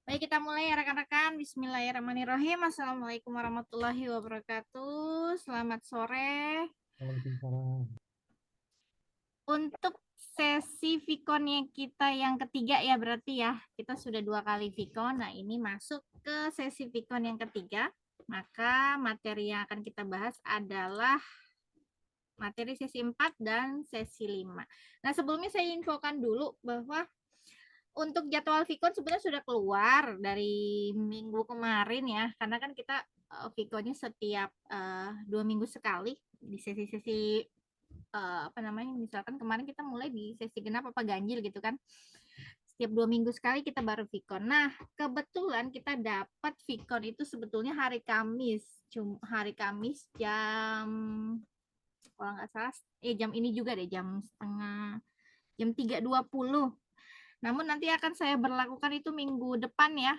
Baik, kita mulai ya rekan-rekan. Bismillahirrahmanirrahim. Assalamualaikum warahmatullahi wabarakatuh. Selamat sore. Waalaikumsalam. Untuk sesi Vkonnya kita yang ketiga ya berarti ya. Kita sudah 2 kali Vkon. Nah, ini masuk ke sesi Vkon yang ketiga. Maka materi yang akan kita bahas adalah materi sesi 4 dan sesi 5. Nah, sebelumnya saya infokan dulu bahwa untuk jadwal Vkon sebenarnya sudah keluar dari minggu kemarin ya, karena kan kita Vkonnya setiap 2 minggu sekali di sesi-sesi apa namanya, misalkan kemarin kita mulai di sesi genap apa ganjil gitu kan. Setiap 2 minggu sekali kita baru Vkon. Nah, kebetulan kita dapat Vkon itu sebetulnya hari Kamis, hari Kamis kalau nggak salah, jam ini juga deh, jam 3.20. Namun nanti akan saya berlakukan itu minggu depan ya.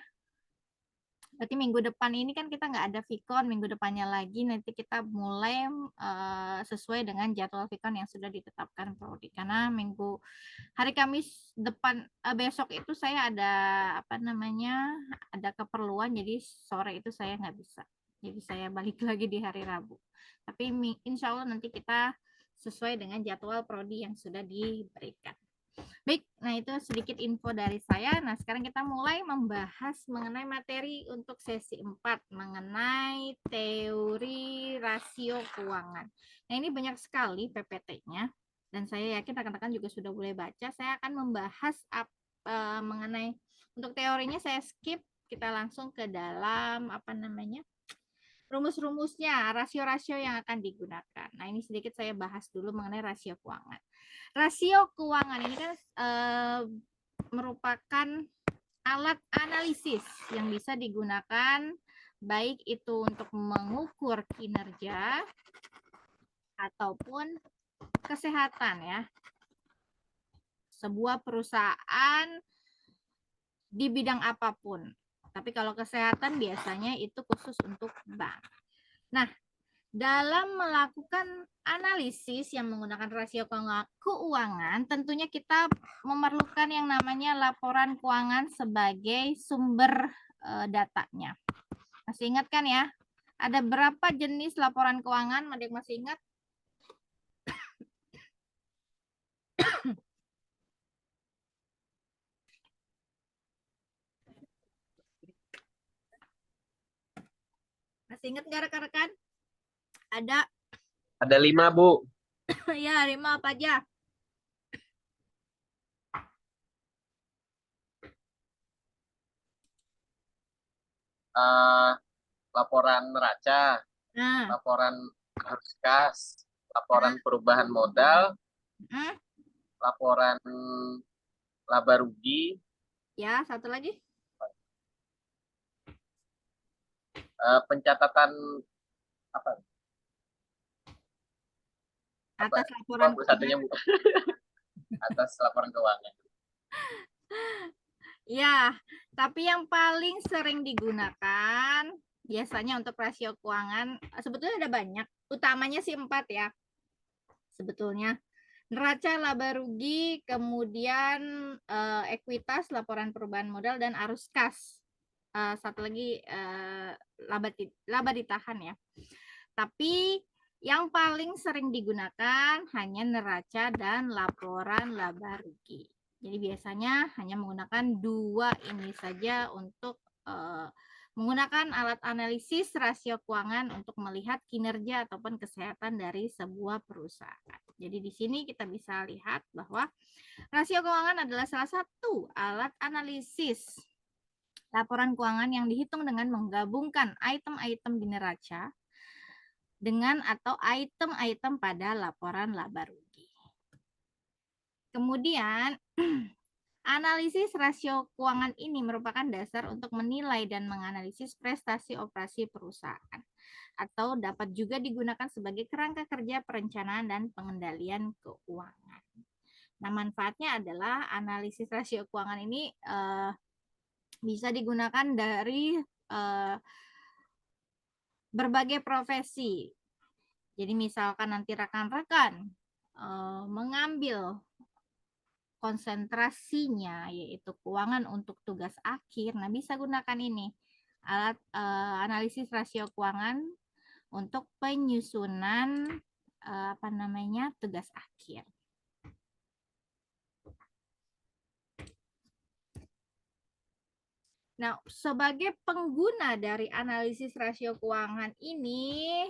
Berarti minggu depan ini kan kita nggak ada Vkon, minggu depannya lagi nanti kita mulai sesuai dengan jadwal Vkon yang sudah ditetapkan Prodi. Karena hari Kamis depan besok itu saya ada apa namanya, ada keperluan, jadi sore itu saya nggak bisa. Jadi saya balik lagi di hari Rabu. Tapi insya Allah nanti kita sesuai dengan jadwal Prodi yang sudah diberikan. Baik, nah itu sedikit info dari saya. Nah, sekarang kita mulai membahas mengenai materi untuk sesi 4, mengenai teori rasio keuangan. Nah, ini banyak sekali PPT-nya, dan saya yakin rekan-rekan juga sudah boleh baca. Saya akan membahas mengenai, untuk teorinya saya skip, kita langsung ke dalam, apa namanya, rumus-rumusnya, rasio-rasio yang akan digunakan. Nah, ini sedikit saya bahas dulu mengenai rasio keuangan. Rasio keuangan ini kan merupakan alat analisis yang bisa digunakan baik itu untuk mengukur kinerja ataupun kesehatan ya. Sebuah perusahaan di bidang apapun. Tapi kalau kesehatan biasanya itu khusus untuk bank. Nah, dalam melakukan analisis yang menggunakan rasio keuangan, tentunya kita memerlukan yang namanya laporan keuangan sebagai sumber datanya. Masih ingat kan ya? Ada berapa jenis laporan keuangan? Ada yang masih ingat? Masih ingat nggak rekan-rekan? Ada. Ada 5, Bu. Ya, 5 apa aja? Uh, laporan neraca, Nah, laporan arus kas, nah, laporan perubahan modal, laporan laba rugi, ya, satu lagi. pencatatan apa? Apa? Atas Lupa laporan Bu keuangan. satunya, Bu. Atas laporan keuangan. Ya, tapi yang paling sering digunakan biasanya untuk rasio keuangan sebetulnya ada banyak. Utamanya sih 4 ya. Sebetulnya neraca, laba rugi, kemudian ekuitas, laporan perubahan modal, dan arus kas. Satu lagi laba ditahan ya. Tapi yang paling sering digunakan hanya neraca dan laporan laba rugi. Jadi biasanya hanya menggunakan 2 ini saja untuk menggunakan alat analisis rasio keuangan untuk melihat kinerja ataupun kesehatan dari sebuah perusahaan. Jadi di sini kita bisa lihat bahwa rasio keuangan adalah salah satu alat analisis laporan keuangan yang dihitung dengan menggabungkan item-item di neraca dengan atau item-item pada laporan laba rugi. Kemudian analisis rasio keuangan ini merupakan dasar untuk menilai dan menganalisis prestasi operasi perusahaan atau dapat juga digunakan sebagai kerangka kerja perencanaan dan pengendalian keuangan. Nah, manfaatnya adalah analisis rasio keuangan ini bisa digunakan dari berbagai profesi. Jadi misalkan nanti rekan-rekan mengambil konsentrasinya, yaitu keuangan untuk tugas akhir, nah bisa gunakan ini, alat analisis rasio keuangan untuk penyusunan tugas akhir. Nah, sebagai pengguna dari analisis rasio keuangan ini,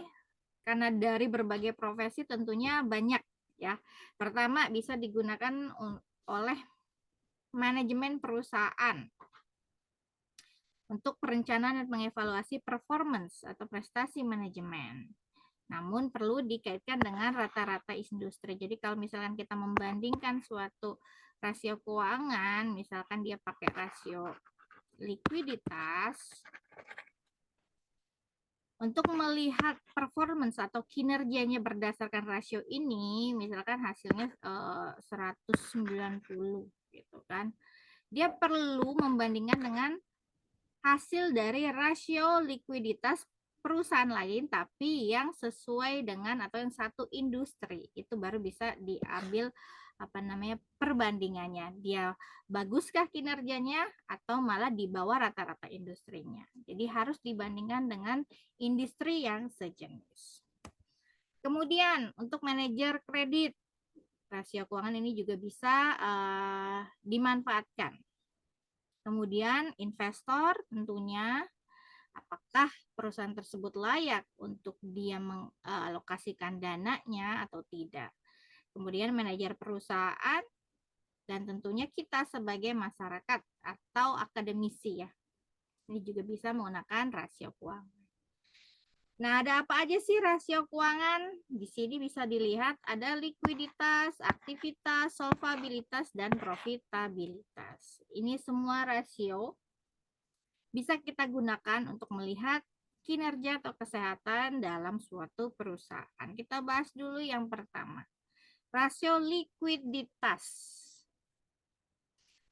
karena dari berbagai profesi tentunya banyak ya. Pertama, bisa digunakan oleh manajemen perusahaan untuk perencanaan dan mengevaluasi performance atau prestasi manajemen. Namun perlu dikaitkan dengan rata-rata industri. Jadi kalau misalkan kita membandingkan suatu rasio keuangan, misalkan dia pakai rasio likuiditas, untuk melihat performance atau kinerjanya berdasarkan rasio ini, misalkan hasilnya 190 gitu kan. Dia perlu membandingkan dengan hasil dari rasio likuiditas perusahaan lain tapi yang sesuai dengan atau yang satu industri. Itu baru bisa diambil perbandingannya, dia baguskah kinerjanya atau malah di bawah rata-rata industrinya. Jadi harus dibandingkan dengan industri yang sejenis. Kemudian untuk manajer kredit, rasio keuangan ini juga bisa dimanfaatkan. Kemudian investor tentunya, apakah perusahaan tersebut layak untuk dia mengalokasikan dananya atau tidak. Kemudian manajer perusahaan, dan tentunya kita sebagai masyarakat atau akademisi ya. Ini juga bisa menggunakan rasio keuangan. Nah, ada apa aja sih rasio keuangan? Di sini bisa dilihat ada likuiditas, aktivitas, solvabilitas, dan profitabilitas. Ini semua rasio bisa kita gunakan untuk melihat kinerja atau kesehatan dalam suatu perusahaan. Kita bahas dulu yang pertama. Rasio likuiditas.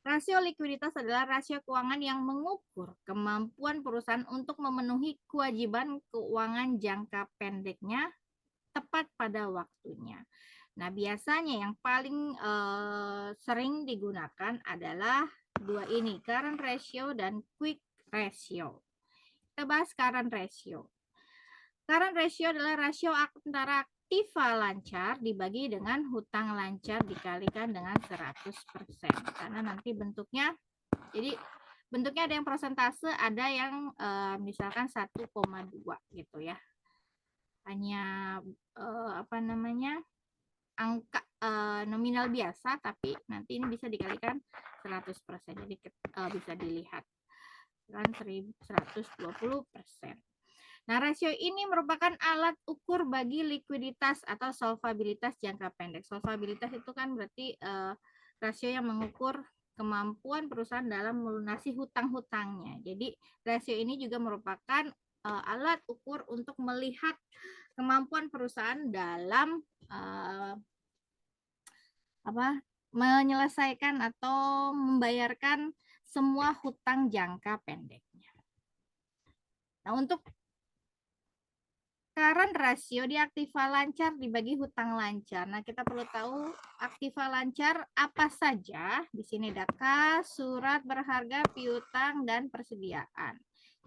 Rasio likuiditas adalah rasio keuangan yang mengukur kemampuan perusahaan untuk memenuhi kewajiban keuangan jangka pendeknya tepat pada waktunya. Nah, biasanya yang paling sering digunakan adalah dua ini, current ratio dan quick ratio. Kita bahas current ratio. Current ratio adalah rasio antara aktiva lancar dibagi dengan hutang lancar dikalikan dengan 100%. Karena nanti bentuknya, jadi bentuknya ada yang persentase, ada yang misalkan 1,2 gitu ya. Hanya angka nominal biasa, tapi nanti ini bisa dikalikan 100%. Jadi bisa dilihat kan 120%. Nah, rasio ini merupakan alat ukur bagi likuiditas atau solvabilitas jangka pendek. Solvabilitas itu kan berarti rasio yang mengukur kemampuan perusahaan dalam melunasi hutang-hutangnya. Jadi, rasio ini juga merupakan alat ukur untuk melihat kemampuan perusahaan dalam menyelesaikan atau membayarkan semua hutang jangka pendeknya. Nah, untuk current ratio di aktiva lancar dibagi hutang lancar. Nah, kita perlu tahu aktiva lancar apa saja. Di sini ada kas, surat berharga, piutang, dan persediaan.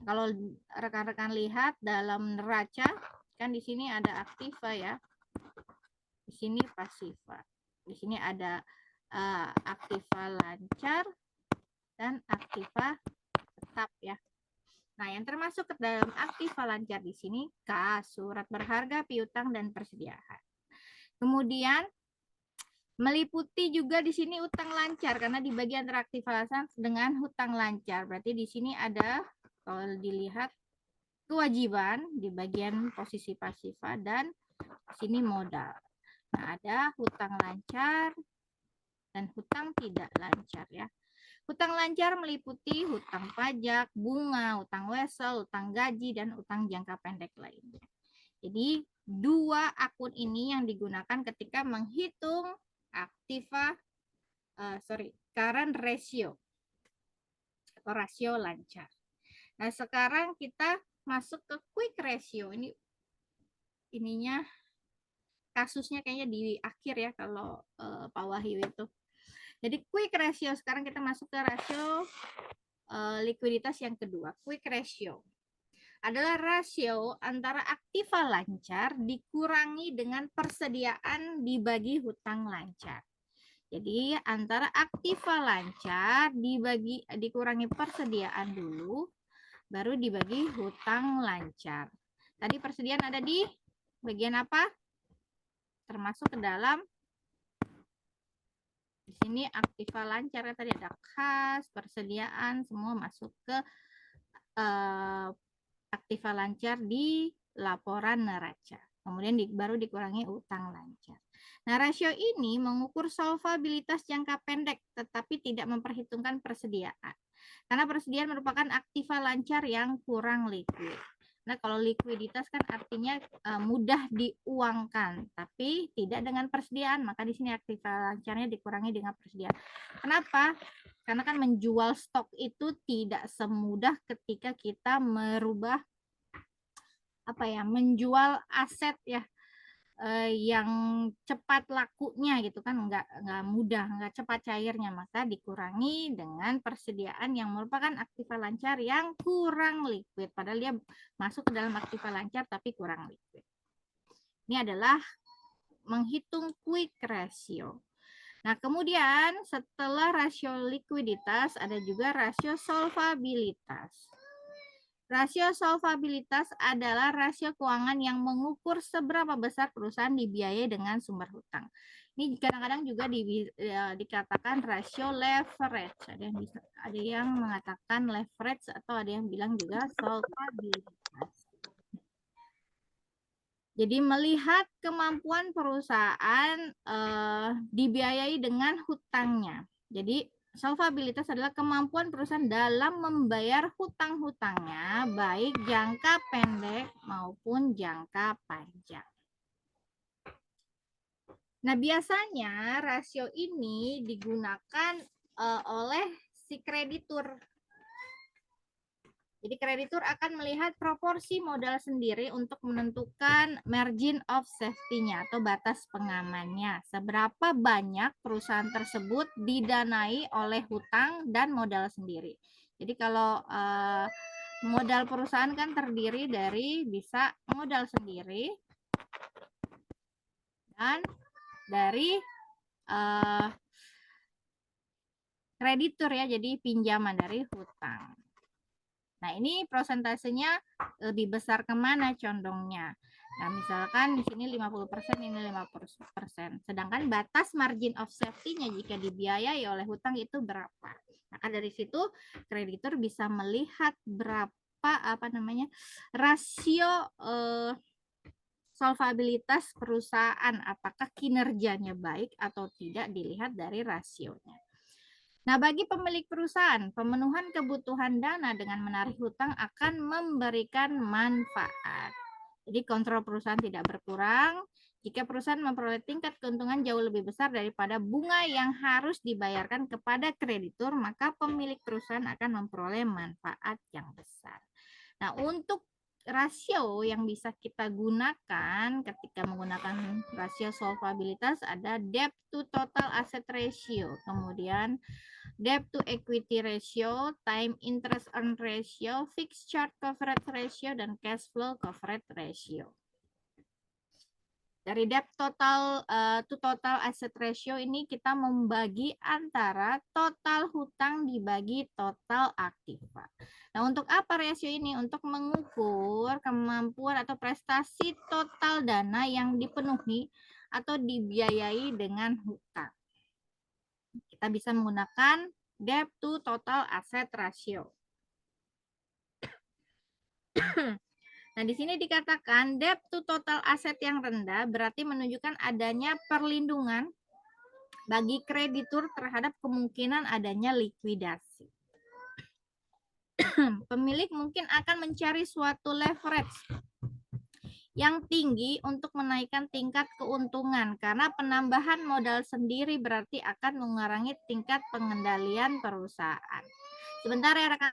Kalau rekan-rekan lihat dalam neraca, kan di sini ada aktiva ya. Di sini pasiva. Di sini ada aktiva lancar dan aktiva tetap ya. Nah, yang termasuk ke dalam aktiva lancar di sini kas, surat berharga, piutang, dan persediaan. Kemudian meliputi juga di sini utang lancar karena dibagi antara aktiva lancar dengan hutang lancar. Berarti di sini ada, kalau dilihat, kewajiban di bagian posisi pasiva dan di sini modal. Nah, ada hutang lancar dan hutang tidak lancar ya. Hutang lancar meliputi hutang pajak, bunga, hutang wesel, hutang gaji, dan hutang jangka pendek lainnya. Jadi, dua akun ini yang digunakan ketika menghitung current ratio atau rasio lancar. Nah, sekarang kita masuk ke quick ratio. Ininya kasusnya kayaknya di akhir ya kalau Pak Wahyu itu. Jadi quick ratio, sekarang kita masuk ke rasio likuiditas yang kedua. Quick ratio adalah rasio antara aktiva lancar dikurangi dengan persediaan dibagi hutang lancar. Jadi antara aktiva lancar dikurangi persediaan dulu, baru dibagi hutang lancar. Tadi persediaan ada di bagian apa? Termasuk ke dalam di sini aktiva lancar, tadi ada kas, persediaan, semua masuk ke aktiva lancar di laporan neraca. Kemudian baru dikurangi utang lancar. Nah, rasio ini mengukur solvabilitas jangka pendek, tetapi tidak memperhitungkan persediaan. Karena persediaan merupakan aktiva lancar yang kurang likuid. Nah, kalau likuiditas kan artinya mudah diuangkan, tapi tidak dengan persediaan. Maka di sini aktiva lancarnya dikurangi dengan persediaan. Kenapa? Karena kan menjual stok itu tidak semudah ketika kita merubah menjual aset ya, yang cepat lakunya gitu kan, nggak mudah, nggak cepat cairnya, maka dikurangi dengan persediaan yang merupakan aktiva lancar yang kurang liquid, padahal dia masuk ke dalam aktiva lancar tapi kurang liquid. Ini adalah menghitung quick ratio. Nah, kemudian setelah rasio likuiditas ada juga rasio solvabilitas. Rasio solvabilitas adalah rasio keuangan yang mengukur seberapa besar perusahaan dibiayai dengan sumber hutang. Ini kadang-kadang juga dikatakan rasio leverage. Ada yang mengatakan leverage atau ada yang bilang juga solvabilitas. Jadi melihat kemampuan perusahaan dibiayai dengan hutangnya. Jadi solvabilitas adalah kemampuan perusahaan dalam membayar hutang-hutangnya, baik jangka pendek maupun jangka panjang. Nah, biasanya rasio ini digunakan oleh si kreditur. Jadi kreditur akan melihat proporsi modal sendiri untuk menentukan margin of safety-nya atau batas pengamannya. Seberapa banyak perusahaan tersebut didanai oleh hutang dan modal sendiri. Jadi kalau modal perusahaan kan terdiri dari bisa modal sendiri dan dari kreditur ya, jadi pinjaman dari hutang. Nah, ini prosentasenya lebih besar kemana condongnya? Nah, misalkan di sini 50%, ini 50%. Sedangkan batas margin of safety-nya jika dibiayai oleh hutang itu berapa? Maka dari situ kreditur bisa melihat berapa rasio solvabilitas perusahaan, apakah kinerjanya baik atau tidak dilihat dari rasionya. Nah, bagi pemilik perusahaan, pemenuhan kebutuhan dana dengan menarik hutang akan memberikan manfaat. Jadi kontrol perusahaan tidak berkurang. Jika perusahaan memperoleh tingkat keuntungan jauh lebih besar daripada bunga yang harus dibayarkan kepada kreditur, maka pemilik perusahaan akan memperoleh manfaat yang besar. Nah, untuk rasio yang bisa kita gunakan ketika menggunakan rasio solvabilitas ada debt to total asset ratio, kemudian debt to equity ratio, time interest earned ratio, fixed charge coverage ratio, dan cash flow coverage ratio. Dari debt total to total asset ratio ini kita membagi antara total hutang dibagi total aktiva. Nah, untuk apa rasio ini? Untuk mengukur kemampuan atau prestasi total dana yang dipenuhi atau dibiayai dengan hutang. Kita bisa menggunakan debt to total asset ratio. Nah, di sini dikatakan debt to total asset yang rendah berarti menunjukkan adanya perlindungan bagi kreditur terhadap kemungkinan adanya likuidasi. Pemilik mungkin akan mencari suatu leverage yang tinggi untuk menaikkan tingkat keuntungan karena penambahan modal sendiri berarti akan mengurangi tingkat pengendalian perusahaan. Sebentar ya rekan.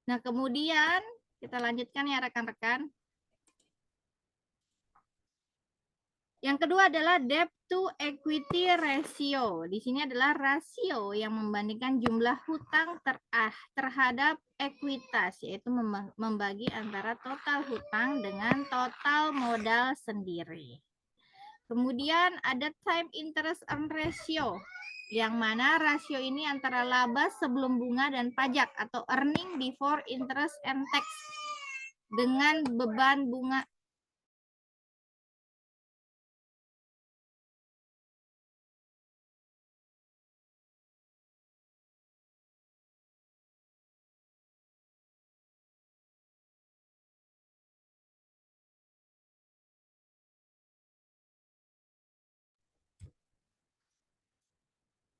Nah, kemudian kita lanjutkan ya rekan-rekan. Yang kedua adalah debt to equity ratio. Di sini adalah rasio yang membandingkan jumlah hutang terhadap ekuitas, yaitu membagi antara total hutang dengan total modal sendiri. Kemudian ada time interest earn ratio, yang mana rasio ini antara laba sebelum bunga dan pajak atau earning before interest and tax dengan beban bunga.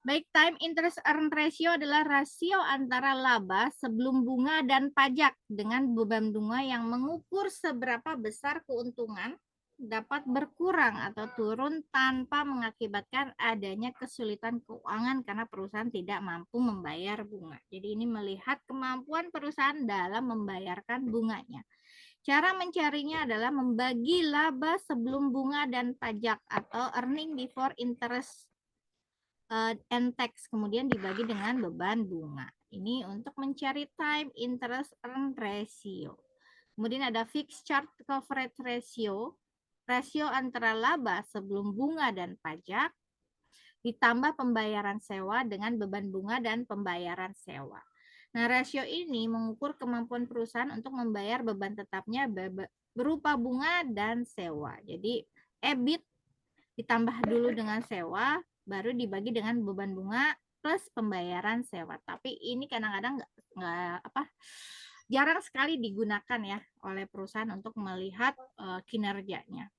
Baik, time interest earn ratio adalah rasio antara laba sebelum bunga dan pajak dengan beban bunga yang mengukur seberapa besar keuntungan dapat berkurang atau turun tanpa mengakibatkan adanya kesulitan keuangan karena perusahaan tidak mampu membayar bunga. Jadi ini melihat kemampuan perusahaan dalam membayarkan bunganya. Cara mencarinya adalah membagi laba sebelum bunga dan pajak atau earning before interest and tax, kemudian dibagi dengan beban bunga. Ini untuk mencari time interest earn ratio. Kemudian ada fixed charge coverage ratio, rasio antara laba sebelum bunga dan pajak, ditambah pembayaran sewa dengan beban bunga dan pembayaran sewa. Nah, rasio ini mengukur kemampuan perusahaan untuk membayar beban tetapnya berupa bunga dan sewa. Jadi, EBIT ditambah dulu dengan sewa, baru dibagi dengan beban bunga plus pembayaran sewa. Tapi ini kadang-kadang jarang sekali digunakan ya oleh perusahaan untuk melihat kinerjanya.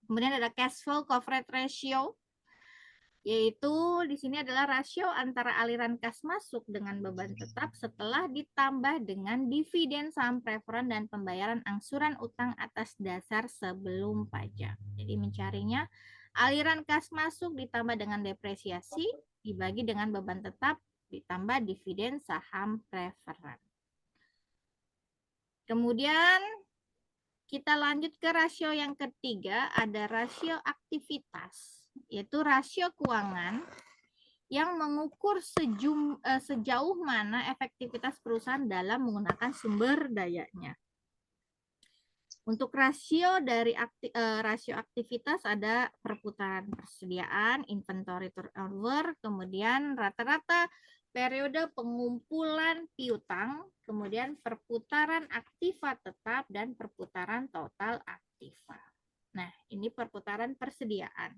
Kemudian ada cash flow coverage ratio, yaitu di sini adalah rasio antara aliran kas masuk dengan beban tetap setelah ditambah dengan dividen saham preferan dan pembayaran angsuran utang atas dasar sebelum pajak. Jadi mencarinya aliran kas masuk ditambah dengan depresiasi dibagi dengan beban tetap ditambah dividen saham preferan. Kemudian kita lanjut ke rasio yang ketiga, ada rasio aktivitas, yaitu rasio keuangan yang mengukur sejauh mana efektivitas perusahaan dalam menggunakan sumber dayanya. Untuk rasio dari rasio aktivitas ada perputaran persediaan, inventory turnover, kemudian rata-rata periode pengumpulan piutang, kemudian perputaran aktiva tetap dan perputaran total aktiva. Nah, ini perputaran persediaan.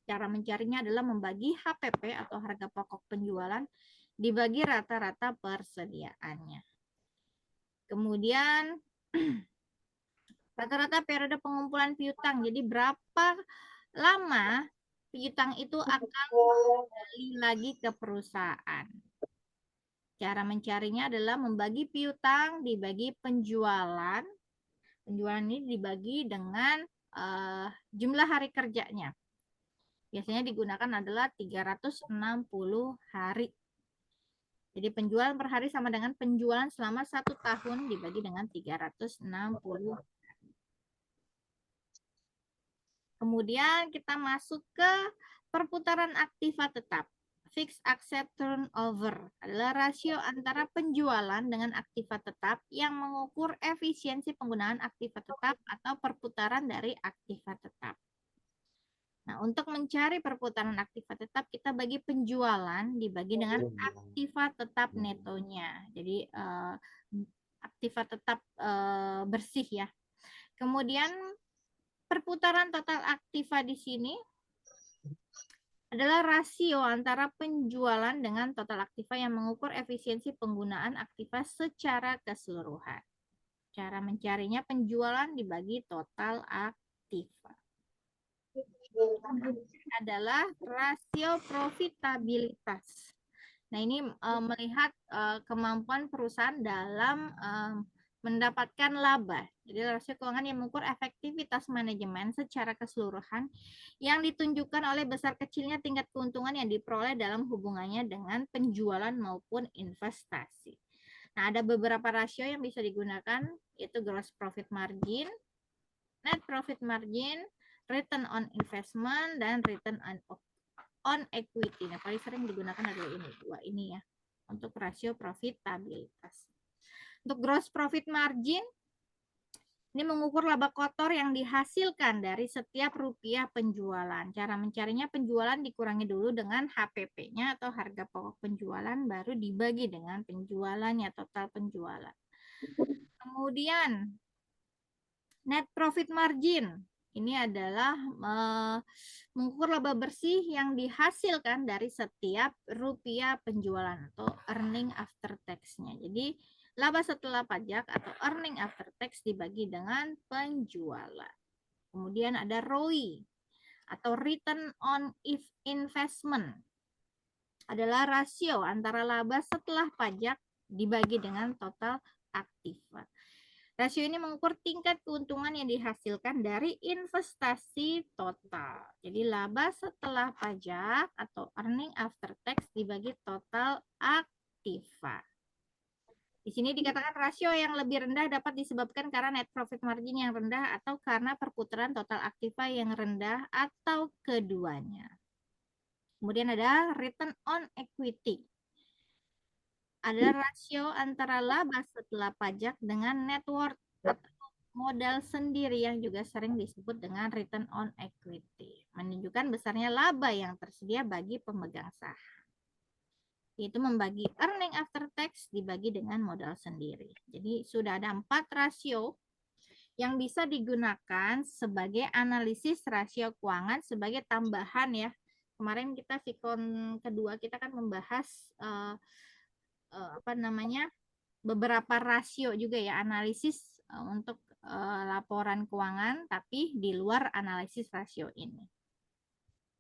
Cara mencarinya adalah membagi HPP atau harga pokok penjualan dibagi rata-rata persediaannya. Kemudian rata-rata periode pengumpulan piutang. Jadi berapa lama piutang itu akan kembali lagi ke perusahaan. Cara mencarinya adalah membagi piutang dibagi penjualan. Penjualan ini dibagi dengan jumlah hari kerjanya. Biasanya digunakan adalah 360 hari. Jadi penjualan per hari sama dengan penjualan selama 1 tahun dibagi dengan 360. Kemudian kita masuk ke perputaran aktiva tetap. Fixed asset turnover adalah rasio antara penjualan dengan aktiva tetap yang mengukur efisiensi penggunaan aktiva tetap atau perputaran dari aktiva tetap. Nah, untuk mencari perputaran aktiva tetap, kita bagi penjualan dibagi dengan aktiva tetap netonya. Jadi, aktiva tetap bersih ya. Kemudian, perputaran total aktiva di sini adalah rasio antara penjualan dengan total aktiva yang mengukur efisiensi penggunaan aktiva secara keseluruhan. Cara mencarinya penjualan dibagi total aktiva. Adalah rasio profitabilitas. Nah, ini melihat kemampuan perusahaan dalam mendapatkan laba. Jadi rasio keuangan yang mengukur efektivitas manajemen secara keseluruhan yang ditunjukkan oleh besar kecilnya tingkat keuntungan yang diperoleh dalam hubungannya dengan penjualan maupun investasi. Nah, ada beberapa rasio yang bisa digunakan, yaitu gross profit margin, net profit margin, return on investment, dan return on equity. Nah, paling sering digunakan adalah ini, dua ini ya, untuk rasio profitabilitas. Untuk gross profit margin, ini mengukur laba kotor yang dihasilkan dari setiap rupiah penjualan. Cara mencarinya, penjualan dikurangi dulu dengan HPP-nya atau harga pokok penjualan, baru dibagi dengan penjualannya, total penjualan. Kemudian, net profit margin. Ini adalah mengukur laba bersih yang dihasilkan dari setiap rupiah penjualan atau earning after tax-nya. Jadi, laba setelah pajak atau earning after tax dibagi dengan penjualan. Kemudian ada ROI atau return on investment. Adalah rasio antara laba setelah pajak dibagi dengan total aktiva. Rasio ini mengukur tingkat keuntungan yang dihasilkan dari investasi total. Jadi laba setelah pajak atau earning after tax dibagi total aktiva. Di sini dikatakan rasio yang lebih rendah dapat disebabkan karena net profit margin yang rendah atau karena perputaran total aktiva yang rendah atau keduanya. Kemudian ada return on equity. Ada rasio antara laba setelah pajak dengan net worth atau modal sendiri yang juga sering disebut dengan return on equity. Menunjukkan besarnya laba yang tersedia bagi pemegang saham. Yaitu membagi earning after tax dibagi dengan modal sendiri. Jadi sudah ada 4 rasio yang bisa digunakan sebagai analisis rasio keuangan sebagai tambahan ya. Kemarin kita sikon kedua kita kan membahas beberapa rasio juga ya, analisis untuk laporan keuangan, tapi di luar analisis rasio ini.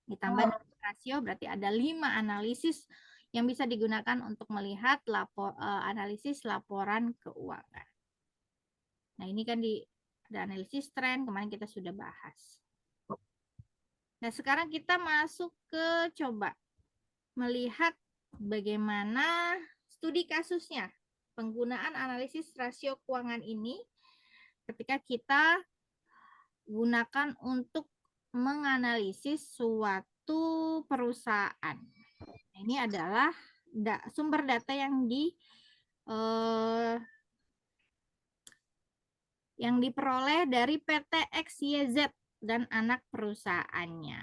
Ditambah rasio berarti ada 5 analisis yang bisa digunakan untuk melihat analisis laporan keuangan. Nah, ini kan ada analisis tren, kemarin kita sudah bahas. Nah, sekarang kita masuk ke coba melihat bagaimana studi kasusnya. Penggunaan analisis rasio keuangan ini ketika kita gunakan untuk menganalisis suatu perusahaan. Ini adalah sumber data yang diperoleh dari PT XYZ dan anak perusahaannya.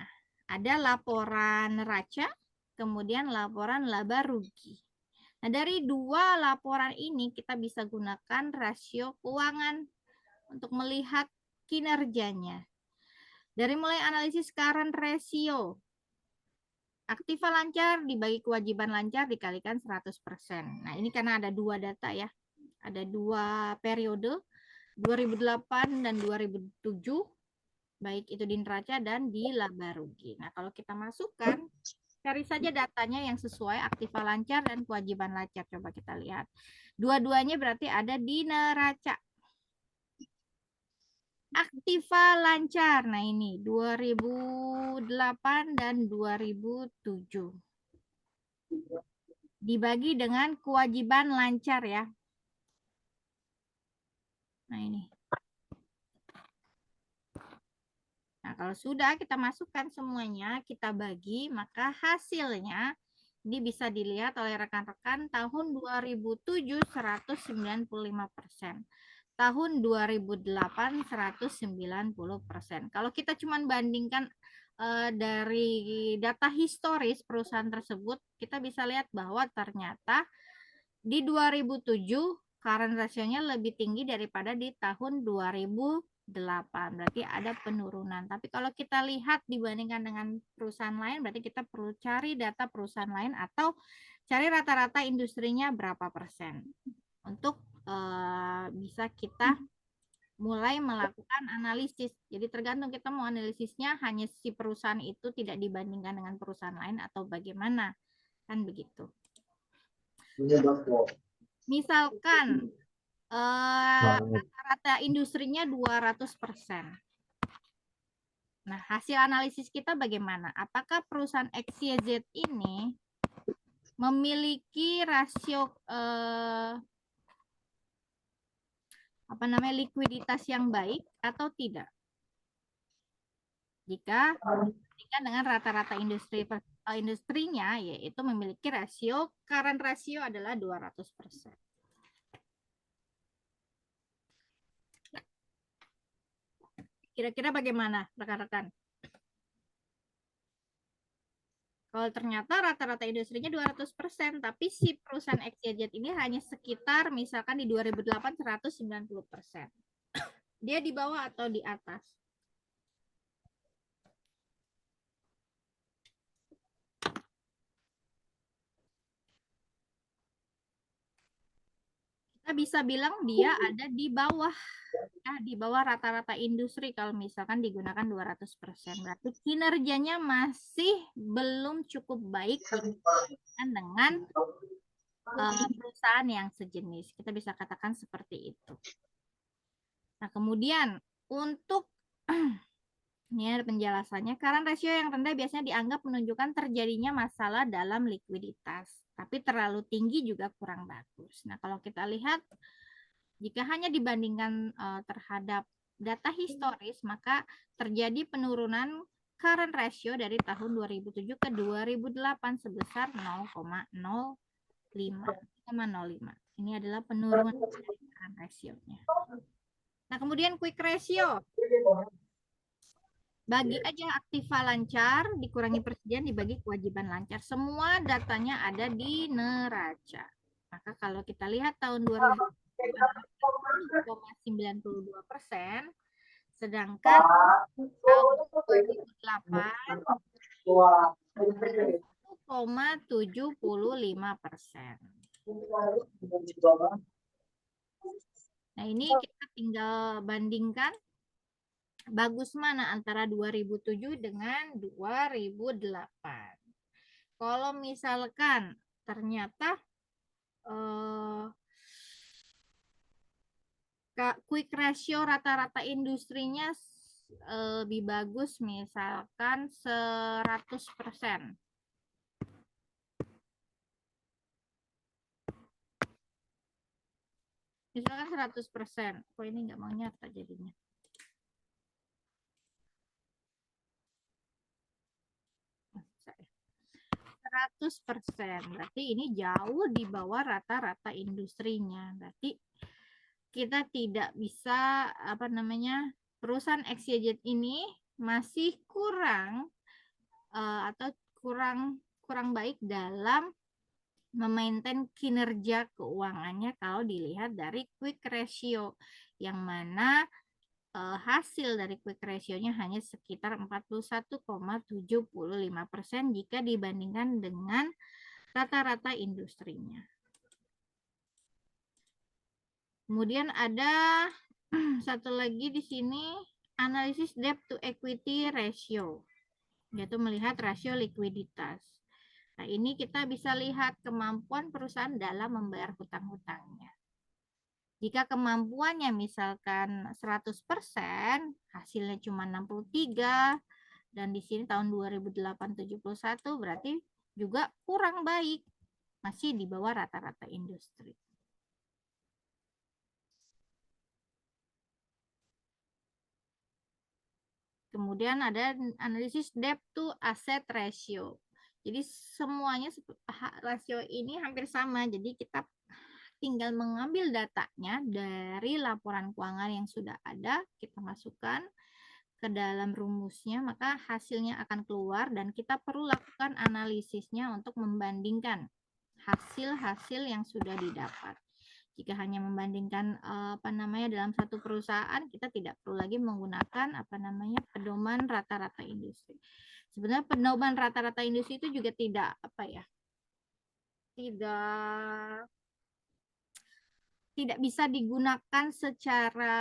Ada laporan neraca, kemudian laporan laba rugi. Nah, dari 2 laporan ini kita bisa gunakan rasio keuangan untuk melihat kinerjanya. Dari mulai analisis current ratio, aktiva lancar dibagi kewajiban lancar dikalikan 100%. Nah, ini karena ada 2 data ya. Ada 2 periode, 2008 dan 2007, baik itu di neraca dan di laba rugi. Nah, kalau kita masukkan, cari saja datanya yang sesuai aktiva lancar dan kewajiban lancar. Coba kita lihat. Dua-duanya berarti ada di neraca. Aktiva lancar. Nah, ini 2008 dan 2007. Dibagi dengan kewajiban lancar ya. Nah, ini. Nah, kalau sudah kita masukkan semuanya, kita bagi, maka hasilnya ini bisa dilihat oleh rekan-rekan tahun 2007 195%. Tahun 2008 190%. Kalau kita cuma bandingkan dari data historis perusahaan tersebut, kita bisa lihat bahwa ternyata di 2007 current ratio-nya lebih tinggi daripada di tahun 2008. Berarti ada penurunan. Tapi kalau kita lihat dibandingkan dengan perusahaan lain, berarti kita perlu cari data perusahaan lain atau cari rata-rata industrinya berapa persen untuk bisa kita mulai melakukan analisis. Jadi tergantung kita mau analisisnya hanya si perusahaan itu, tidak dibandingkan dengan perusahaan lain atau bagaimana. Kan begitu. Misalkan rata-rata industrinya 200%. Nah, hasil analisis kita bagaimana? Apakah perusahaan XYZ ini memiliki rasio likuiditas yang baik atau tidak. Jika dibandingkan dengan rata-rata industrinya, yaitu memiliki rasio, current ratio adalah 200%. Kira-kira bagaimana rekan-rekan? Kalau ternyata rata-rata industrinya 200%, tapi si perusahaan XYZ ini hanya sekitar misalkan di 2008 190%. Dia di bawah atau di atas? Kita bisa bilang dia ada di bawah. Ya, di bawah rata-rata industri kalau misalkan digunakan 200%. Berarti kinerjanya masih belum cukup baik dibandingkan dengan perusahaan yang sejenis. Kita bisa katakan seperti itu. Nah, kemudian untuk ini ada penjelasannya. Current ratio yang rendah biasanya dianggap menunjukkan terjadinya masalah dalam likuiditas. Tapi terlalu tinggi juga kurang bagus. Nah, kalau kita lihat, jika hanya dibandingkan terhadap data historis, maka terjadi penurunan current ratio dari tahun 2007 ke 2008 sebesar 0,05. Ini adalah penurunan current ratio-nya. Nah, kemudian quick ratio. Bagi aja aktiva lancar, dikurangi persediaan, dibagi kewajiban lancar. Semua datanya ada di neraca. Maka kalau kita lihat tahun 2020,92%, sedangkan tahun 2008 1,75%. Nah, ini kita tinggal bandingkan bagus mana antara 2007 dengan 2008. Kalau misalkan ternyata quick ratio rata-rata industrinya lebih bagus misalkan 100%. Misalkan 100%. Kok ini nggak mau nyata jadinya? %. Berarti ini jauh di bawah rata-rata industrinya. Berarti kita tidak bisa perusahaan XYZ ini masih kurang atau kurang baik dalam memaintain kinerja keuangannya kalau dilihat dari quick ratio, yang mana hasil dari quick ratio-nya hanya sekitar 41,75% jika dibandingkan dengan rata-rata industrinya. Kemudian ada satu lagi di sini, analisis debt to equity ratio, yaitu melihat rasio likuiditas. Nah, ini kita bisa lihat kemampuan perusahaan dalam membayar hutang-hutangnya. Jika kemampuannya misalkan 100%, hasilnya cuma 63, dan di sini tahun 2008 71, berarti juga kurang baik, masih di bawah rata-rata industri. Kemudian ada analisis debt to asset ratio. Jadi semuanya rasio ini hampir sama. Jadi kita tinggal mengambil datanya dari laporan keuangan yang sudah ada, kita masukkan ke dalam rumusnya, maka hasilnya akan keluar dan kita perlu lakukan analisisnya untuk membandingkan hasil-hasil yang sudah didapat. Jika hanya membandingkan dalam satu perusahaan, kita tidak perlu lagi menggunakan pedoman rata-rata industri. Sebenarnya pedoman rata-rata industri itu juga tidak bisa digunakan secara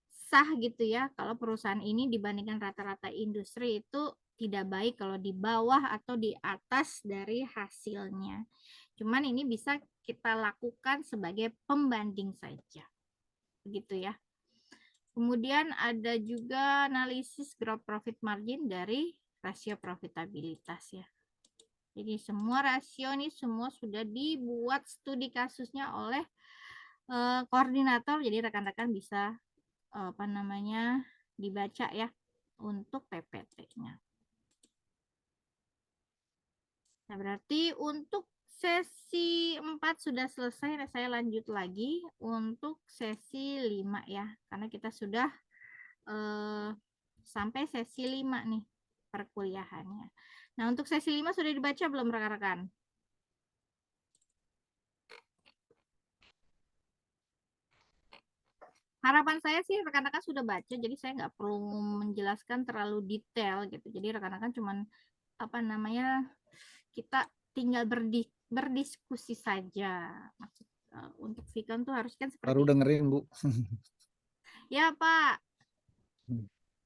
sah gitu ya, kalau perusahaan ini dibandingkan rata-rata industri itu tidak baik kalau di bawah atau di atas dari hasilnya. Cuman ini bisa kita lakukan sebagai pembanding saja. Begitu ya. Kemudian ada juga analisis gross profit margin dari rasio profitabilitas ya. Jadi semua rasio ini semua sudah dibuat studi kasusnya oleh koordinator. Jadi rekan-rekan bisa apa namanya dibaca ya untuk PPT-nya. Nah, berarti untuk sesi 4 sudah selesai. Saya lanjut lagi untuk sesi 5 ya. Karena kita sudah sampai sesi 5 nih perkuliahannya. Nah, untuk sesi 5 sudah dibaca belum rekan-rekan? Harapan saya sih rekan-rekan sudah baca, jadi saya nggak perlu menjelaskan terlalu detail gitu. Jadi rekan-rekan cuman apa namanya kita tinggal berdiskusi saja. Maksud untuk Vicon tuh harus kan Baru seperti dengerin, Bu. ya Pak.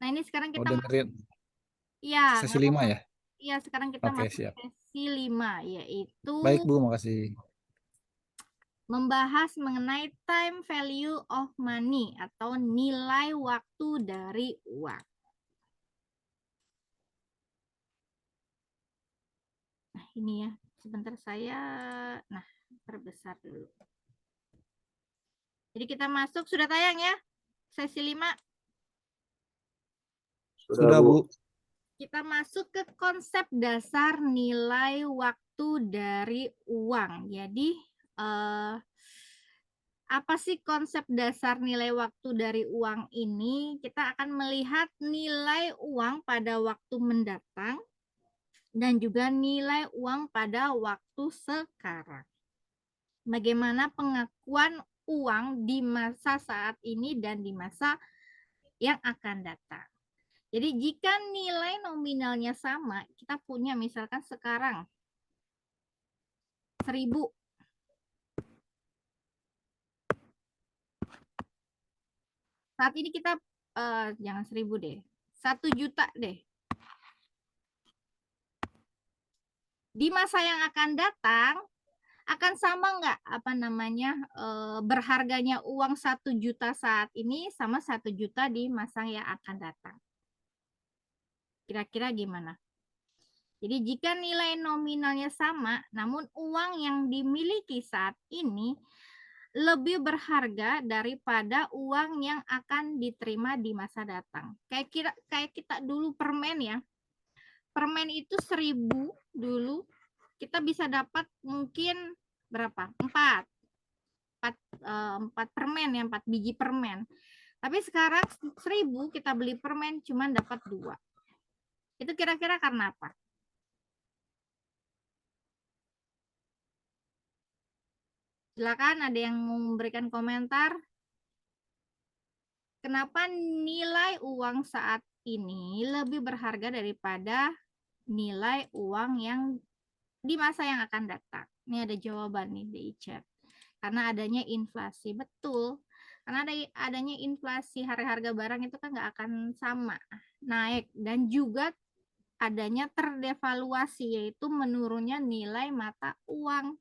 Nah ini sekarang Oh, kita dengerin ya sesi nggak 5 apa-apa. ya. Iya sekarang kita Oke, masuk siap. sesi 5 yaitu Baik, Bu, makasih. membahas mengenai time value of money atau nilai waktu dari uang. Nah, ini ya. Sebentar saya perbesar dulu. Jadi kita masuk, sudah tayang ya? Sesi 5. Sudah, Bu. Kita masuk ke konsep dasar nilai waktu dari uang. Jadi apa sih konsep dasar nilai waktu dari uang ini? Kita akan melihat nilai uang pada waktu mendatang dan juga nilai uang pada waktu sekarang. Bagaimana pengakuan uang di masa saat ini dan di masa yang akan datang. Jadi jika nilai nominalnya sama, kita punya misalkan sekarang 1.000. Saat ini kita jangan 1.000 deh, 1 juta deh. Di masa yang akan datang akan sama nggak apa namanya berharganya uang 1 juta saat ini sama 1 juta di masa yang akan datang? Kira-kira gimana? Jadi jika nilai nominalnya sama, namun uang yang dimiliki saat ini lebih berharga daripada uang yang akan diterima di masa datang. Kayak kita dulu permen ya. Permen itu 1.000 dulu kita bisa dapat mungkin berapa? 4 permen ya, 4 biji permen. Tapi sekarang 1.000 kita beli permen cuma dapat 2. Itu kira-kira karena apa? Silakan ada yang mau memberikan komentar. Kenapa nilai uang saat ini lebih berharga daripada nilai uang yang di masa yang akan datang? Ini ada jawaban nih di chat. Karena adanya inflasi, betul. Karena adanya inflasi, harga barang itu kan nggak akan sama naik. Dan juga adanya terdevaluasi, yaitu menurunnya nilai mata uang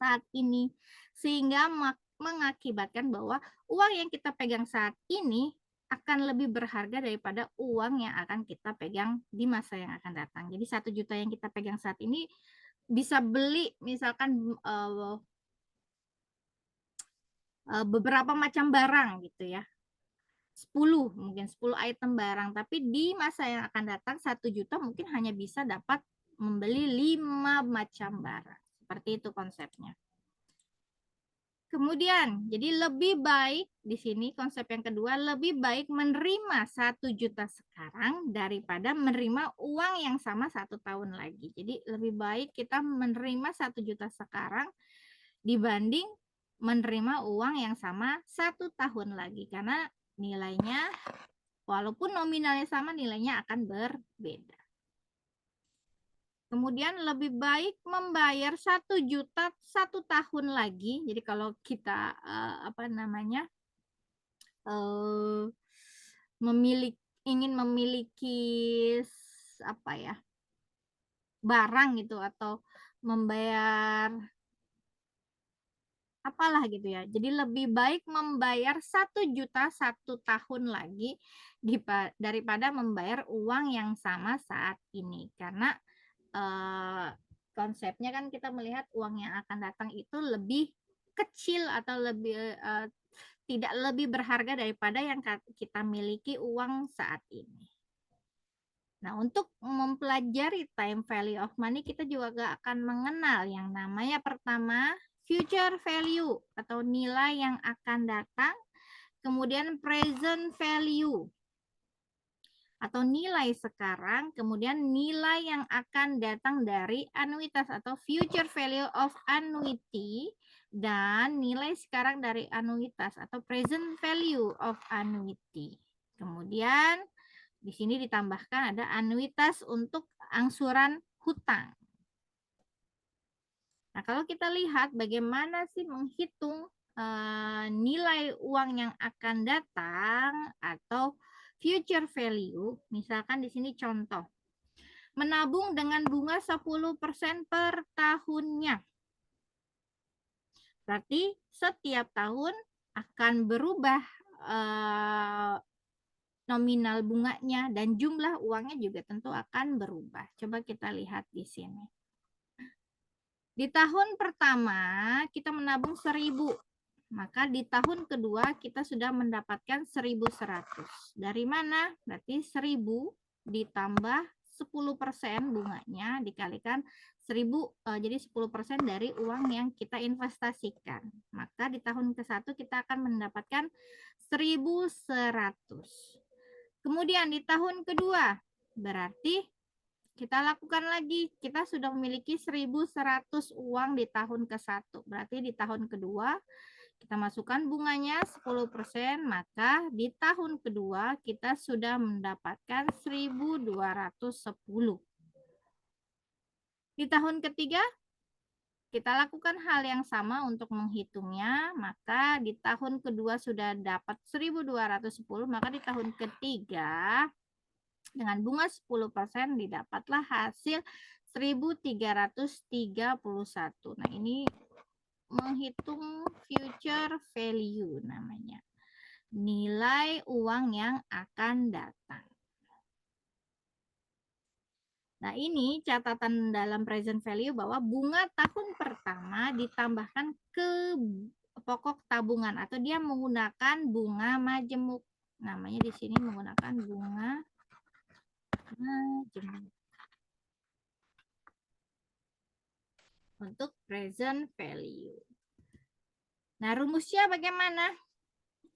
saat ini. Sehingga mengakibatkan bahwa uang yang kita pegang saat ini akan lebih berharga daripada uang yang akan kita pegang di masa yang akan datang. Jadi 1 juta yang kita pegang saat ini bisa beli misalkan beberapa macam barang gitu ya. 10 mungkin 10 item barang, tapi di masa yang akan datang 1 juta mungkin hanya bisa dapat membeli 5 macam barang. Seperti itu konsepnya. Kemudian, jadi lebih baik di sini konsep yang kedua, lebih baik menerima 1 juta sekarang daripada menerima uang yang sama 1 tahun lagi. Jadi lebih baik kita menerima 1 juta sekarang dibanding menerima uang yang sama 1 tahun lagi. Karena nilainya, walaupun nominalnya sama, nilainya akan berbeda. Kemudian lebih baik membayar 1 juta 1 tahun lagi. Jadi kalau kita ingin memiliki apa ya barang gitu atau membayar apalah gitu ya. Jadi lebih baik membayar 1 juta 1 tahun lagi daripada membayar uang yang sama saat ini. Karena konsepnya kan kita melihat uang yang akan datang itu lebih kecil atau lebih tidak lebih berharga daripada yang kita miliki uang saat ini. Nah, untuk mempelajari time value of money, kita juga akan mengenal yang namanya pertama future value atau nilai yang akan datang, kemudian present value atau nilai sekarang, kemudian nilai yang akan datang dari anuitas atau future value of annuity, dan nilai sekarang dari anuitas atau present value of annuity. Kemudian di sini ditambahkan ada anuitas untuk angsuran hutang. Nah, kalau kita lihat bagaimana sih menghitung nilai uang yang akan datang atau future value, misalkan di sini contoh. Menabung dengan bunga 10% per tahunnya. Berarti setiap tahun akan berubah nominal bunganya dan jumlah uangnya juga tentu akan berubah. Coba kita lihat di sini. Di tahun pertama kita menabung 1.000. Maka di tahun kedua kita sudah mendapatkan 1.100. Dari mana? Berarti 1.000 ditambah 10% bunganya dikalikan 1.000, jadi 10% dari uang yang kita investasikan. Maka di tahun ke-1 kita akan mendapatkan 1.100. Kemudian di tahun kedua, berarti kita lakukan lagi. Kita sudah memiliki 1.100 uang di tahun ke-1. Berarti di tahun kedua, kita masukkan bunganya 10%, maka di tahun kedua kita sudah mendapatkan 1.210. Di tahun ketiga, kita lakukan hal yang sama untuk menghitungnya, maka di tahun kedua sudah dapat 1.210, maka di tahun ketiga dengan bunga 10% didapatlah hasil 1.331. Nah, ini menghitung future value namanya. Nilai uang yang akan datang. Nah, ini catatan dalam present value bahwa bunga tahun pertama ditambahkan ke pokok tabungan atau dia menggunakan bunga majemuk. Namanya di sini menggunakan bunga majemuk. Untuk present value. Nah, rumusnya bagaimana?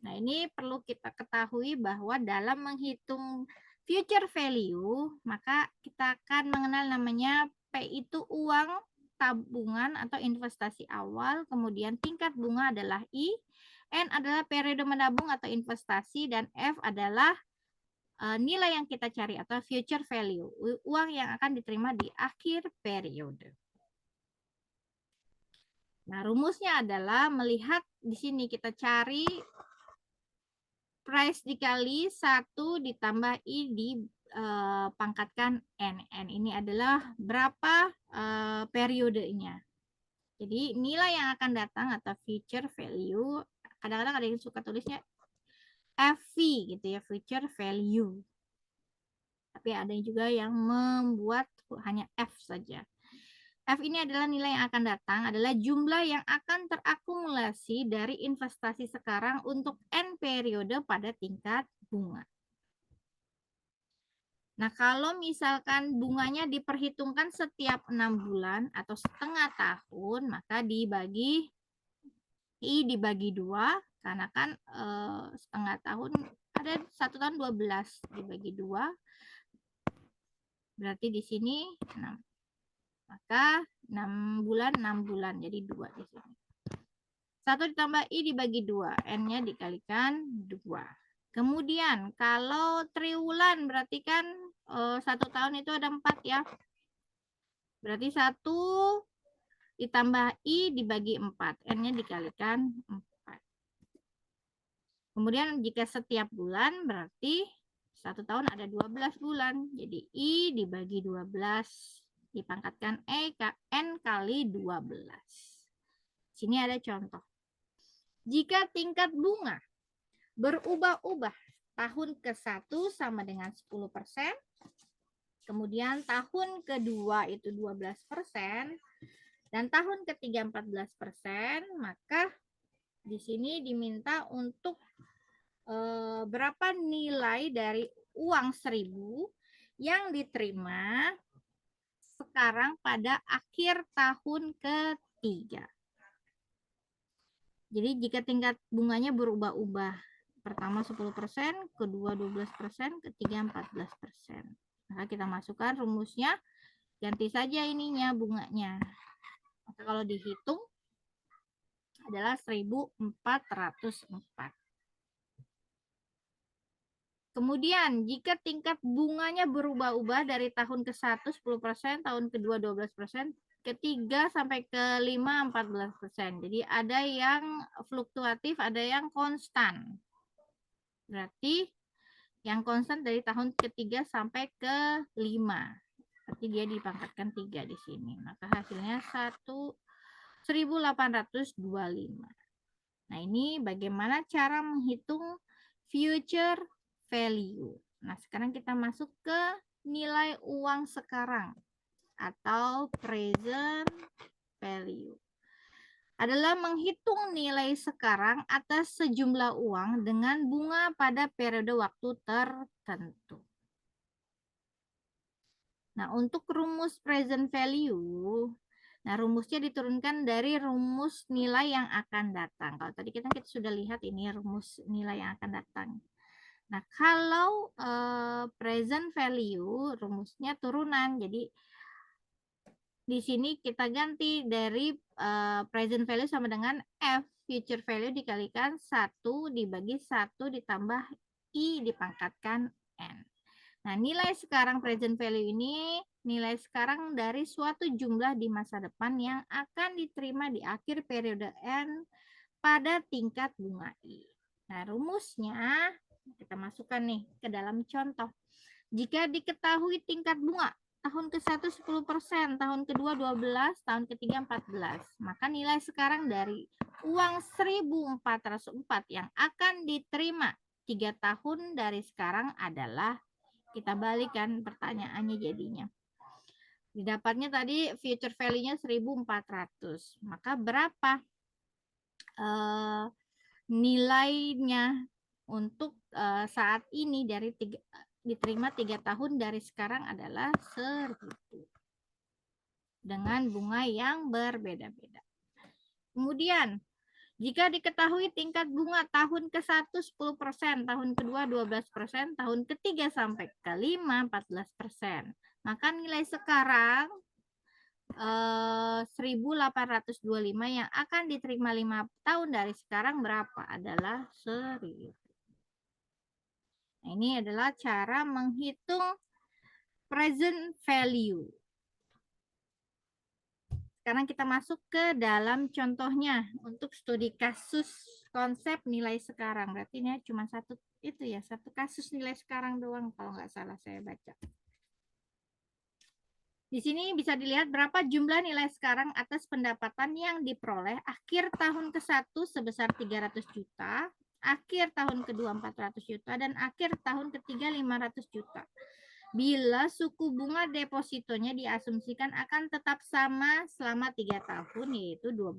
Nah, ini perlu kita ketahui bahwa dalam menghitung future value, maka kita akan mengenal namanya P itu uang tabungan atau investasi awal, kemudian tingkat bunga adalah I, N adalah periode menabung atau investasi, dan F adalah nilai yang kita cari atau future value, uang yang akan diterima di akhir periode. Nah, rumusnya adalah melihat di sini kita cari price dikali 1 ditambah I dipangkatkan N. N ini adalah berapa periodenya. Jadi nilai yang akan datang atau future value, kadang-kadang ada yang suka tulisnya FV gitu ya, future value. Tapi ada juga yang membuat hanya F saja. F ini adalah nilai yang akan datang, adalah jumlah yang akan terakumulasi dari investasi sekarang untuk N periode pada tingkat bunga. Nah, kalau misalkan bunganya diperhitungkan setiap 6 bulan atau setengah tahun, maka dibagi I dibagi 2, karena kan setengah tahun ada 1 tahun 12 dibagi 2. Berarti di sini 6. Maka 6 bulan, 6 bulan. Jadi 2 di sini. 1 ditambah I dibagi 2. N-nya dikalikan 2. Kemudian kalau triwulan berarti kan 1 tahun itu ada 4 ya. Berarti 1 ditambah I dibagi 4. N-nya dikalikan 4. Kemudian jika setiap bulan berarti 1 tahun ada 12 bulan. Jadi I dibagi 12. Dipangkatkan N kali 12. Sini ada contoh. Jika tingkat bunga berubah-ubah tahun ke-1 sama dengan 10%, Kemudian tahun kedua itu 12%, dan tahun ketiga 14%, maka di sini diminta untuk berapa nilai dari uang 1.000 yang diterima sekarang pada akhir tahun ketiga. Jadi jika tingkat bunganya berubah-ubah, pertama 10%, kedua 12%, ketiga 14%. Maka kita masukkan rumusnya, ganti saja ininya bunganya. Maka kalau dihitung adalah 1.404. Kemudian jika tingkat bunganya berubah-ubah dari tahun ke-1 10%, tahun kedua 12%, ketiga sampai kelima 14%. Jadi ada yang fluktuatif, ada yang konstan. Berarti yang konstan dari tahun ketiga sampai kelima. Berarti dia dipangkatkan 3 di sini. Maka hasilnya 1.825. Nah, ini bagaimana cara menghitung future value. Nah, sekarang kita masuk ke nilai uang sekarang atau present value. Adalah menghitung nilai sekarang atas sejumlah uang dengan bunga pada periode waktu tertentu. Nah, untuk rumus present value, nah rumusnya diturunkan dari rumus nilai yang akan datang. Kalau tadi kita sudah lihat ini rumus nilai yang akan datang. Nah, kalau present value rumusnya turunan. Jadi di sini kita ganti dari present value sama dengan F, future value dikalikan 1 dibagi 1 ditambah I dipangkatkan N. Nah, nilai sekarang present value ini nilai sekarang dari suatu jumlah di masa depan yang akan diterima di akhir periode N pada tingkat bunga I. Nah, rumusnya kita masukkan nih ke dalam contoh. Jika diketahui tingkat bunga tahun ke-1 10%, tahun kedua 12, tahun ketiga 14, maka nilai sekarang dari uang 1.404 yang akan diterima 3 tahun dari sekarang adalah, kita balikan pertanyaannya jadinya. Didapatnya tadi future value-nya 1.400. Maka berapa nilainya untuk saat ini dari diterima 3 tahun dari sekarang adalah 1.000 dengan bunga yang berbeda-beda. Kemudian jika diketahui tingkat bunga tahun ke-1 10%, tahun kedua 12%, tahun ketiga sampai kelima 14%, maka nilai sekarang 1.825 yang akan diterima 5 tahun dari sekarang berapa? Adalah 1.000. Nah, ini adalah cara menghitung present value. Sekarang kita masuk ke dalam contohnya untuk studi kasus konsep nilai sekarang. Berarti ini cuma satu kasus nilai sekarang doang kalau nggak salah saya baca. Di sini bisa dilihat berapa jumlah nilai sekarang atas pendapatan yang diperoleh akhir tahun ke-1 sebesar 300 juta, akhir tahun kedua 400 juta, dan akhir tahun ketiga 500 juta. Bila suku bunga depositonya diasumsikan akan tetap sama selama 3 tahun, yaitu 12%.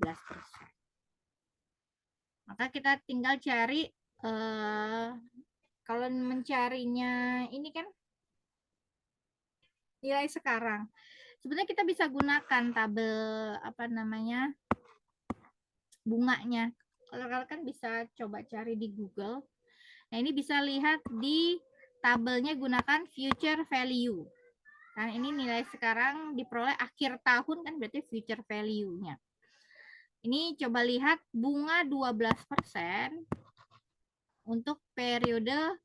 Maka kita tinggal cari, kalau mencarinya ini kan nilai sekarang. Sebenarnya kita bisa gunakan tabel bunganya. Kalau kan bisa coba cari di Google. Nah, ini bisa lihat di tabelnya gunakan future value. Nah, ini nilai sekarang diperoleh akhir tahun kan berarti future value-nya. Ini coba lihat bunga 12% untuk periode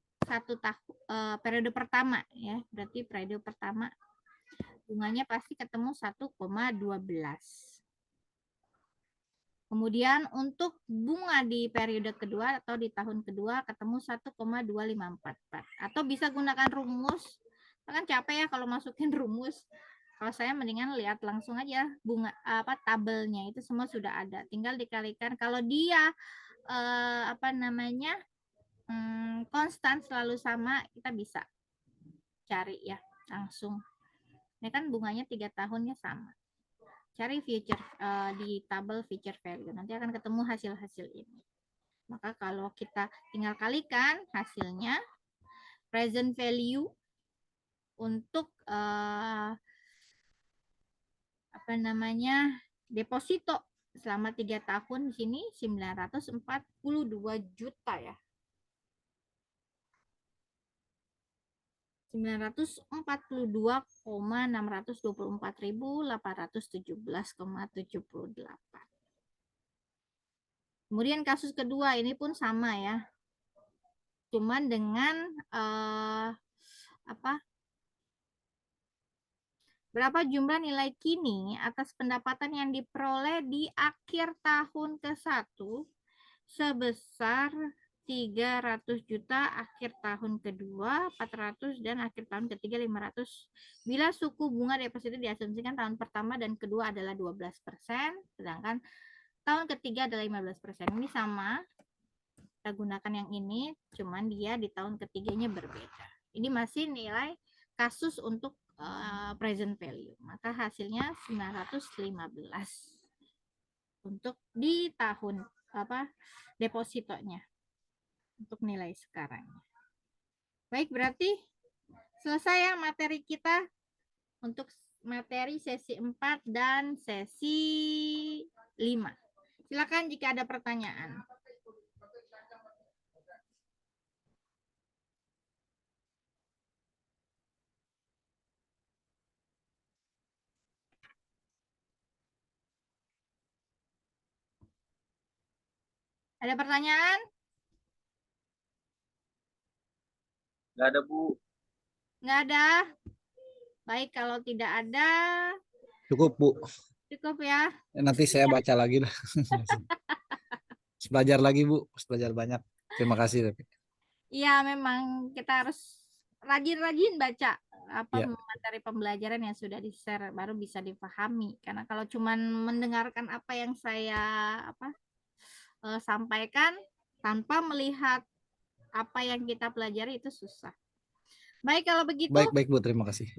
periode pertama ya. Berarti periode pertama bunganya pasti ketemu 1,12. Kemudian untuk bunga di periode kedua atau di tahun kedua ketemu 1,2544. Atau bisa gunakan rumus. Kan capek ya kalau masukin rumus. Kalau saya mendingan lihat langsung aja bunga tabelnya itu semua sudah ada. Tinggal dikalikan. Kalau dia konstan selalu sama, kita bisa cari ya langsung Ini kan bunganya 3 tahunnya sama. Cari future di tabel future value. Nanti akan ketemu hasil-hasil ini. Maka kalau kita tinggal kalikan hasilnya, present value untuk apa namanya deposito selama 3 tahun di sini 942 juta ya. 942,624.817,78. Kemudian kasus kedua ini pun sama ya. Cuman dengan berapa jumlah nilai kini atas pendapatan yang diperoleh di akhir tahun ke-1 sebesar 300 juta, akhir tahun kedua 400, dan akhir tahun ketiga 500 bila suku bunga deposito diasumsikan tahun pertama dan kedua adalah 12%, sedangkan tahun ketiga adalah 15%. Ini sama, kita gunakan yang ini, cuman dia di tahun ketiganya berbeda. Ini masih nilai kasus untuk present value. Maka hasilnya 915 untuk di tahun depositonya untuk nilai sekarang. Baik, berarti selesai ya materi kita untuk materi sesi 4 dan sesi 5. Silakan jika ada pertanyaan. Ada pertanyaan? Nggak ada, Bu. Nggak ada? Baik, kalau tidak ada, Cukup, Bu. cukup ya. Nanti saya baca lagi lah. Belajar lagi, Bu. Belajar banyak. Terima kasih. Iya, memang kita harus rajin-rajin baca Ya. materi pembelajaran yang sudah di-share, baru bisa dipahami. Karena kalau cuman mendengarkan apa yang saya sampaikan tanpa melihat apa yang kita pelajari itu susah. Baik, kalau begitu. Baik, Bu. Terima kasih.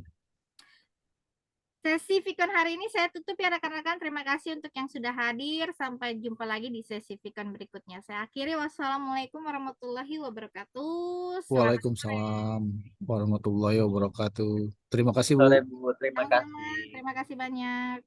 Sesi Vicon hari ini saya tutup ya rekan-rekan. Terima kasih untuk yang sudah hadir. Sampai jumpa lagi di sesi Vicon berikutnya. Saya akhiri. Wassalamualaikum warahmatullahi wabarakatuh. Waalaikumsalam warahmatullahi wabarakatuh. Terima kasih, Bu. Sore, Bu. Terima Sama-sama. kasih. Terima kasih banyak.